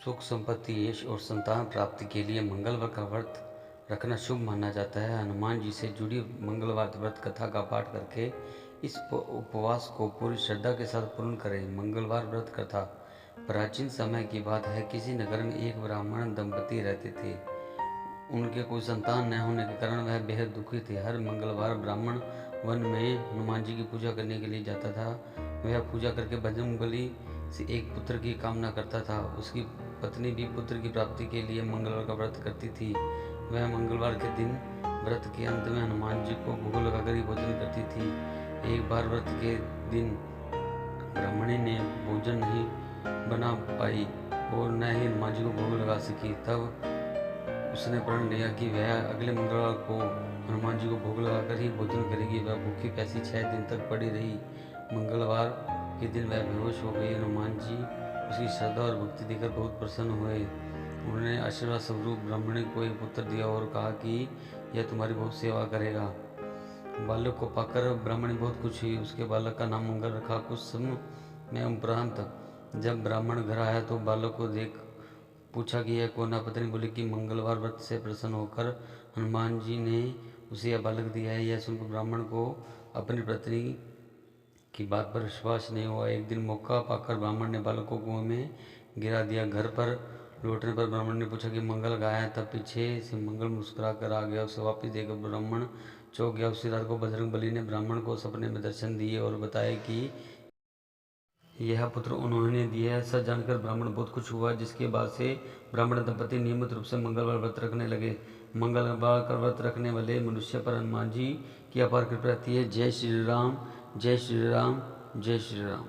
सुख, संपत्ति, यश और संतान प्राप्ति के लिए मंगलवार का व्रत रखना शुभ माना जाता है। हनुमान जी से जुड़ी मंगलवार व्रत कथा का पाठ करके इस उपवास को पूरी श्रद्धा के साथ पूर्ण करें। मंगलवार व्रत कथा प्राचीन समय की बात है। किसी नगर में एक ब्राह्मण दंपति रहते थे। उनके कोई संतान न होने के कारण वह बेहद दुखी थे। हर मंगलवार ब्राह्मण वन में हनुमान जी की पूजा करने के लिए जाता था। वह पूजा करके बजरंगबली से एक पुत्र की कामना करता था। उसकी पत्नी भी पुत्र की प्राप्ति के लिए मंगलवार का व्रत करती थी। वह मंगलवार के दिन व्रत के अंत में हनुमान जी को भोग लगाकर ही भोजन करती थी। एक बार व्रत के दिन ब्राह्मणी ने भोजन नहीं बना पाई और न ही हनुमान जी को भोग लगा सकी। तब उसने प्रण लिया कि वह अगले मंगलवार को हनुमान जी को भोग लगाकर ही भोजन करेगी। वह भूखी प्यासी 6 दिन तक पड़ी रही। मंगलवार के दिन वह बेहोश हो गई। हनुमान जी उसकी श्रद्धा और भक्ति देखकर बहुत प्रसन्न हुए। उन्होंने आशीर्वाद स्वरूप ब्राह्मणी को एक पुत्र दिया और कहा कि यह तुम्हारी बहुत सेवा करेगा। बालक को पाकर ब्राह्मणी बहुत खुश हुई। उसके बालक का नाम मंगल रखा। कुछ समय में उपरांत जब ब्राह्मण घर आया तो बालक को देख पूछा कि यह कौन है। पत्नी बोली कि मंगलवार व्रत से प्रसन्न होकर हनुमान जी ने उसे यह बालक दिया है। यह सुनकर ब्राह्मण को अपनी पत्नी की बात पर विश्वास नहीं हुआ। एक दिन मौका पाकर ब्राह्मण ने बालक को कुएं में गिरा दिया। घर पर लौटने पर ब्राह्मण ने पूछा कि मंगल कहाँ है। तब पीछे से मंगल मुस्कुरा कर आ गया। उसे वापस देकर ब्राह्मण चौंक गया। उसी रात को बजरंगबली ने ब्राह्मण को सपने में दर्शन दिए और बताया कि यह पुत्र उन्होंने दिया है। सच जानकर ब्राह्मण बहुत खुश हुआ, जिसके बाद से ब्राह्मण दंपति नियमित रूप से मंगलवार व्रत रखने लगे। मंगलवार का व्रत रखने वाले मनुष्य पर हनुमान जी की अपार कृपा रहती है। जय श्री राम, जय श्री राम, जय श्री राम।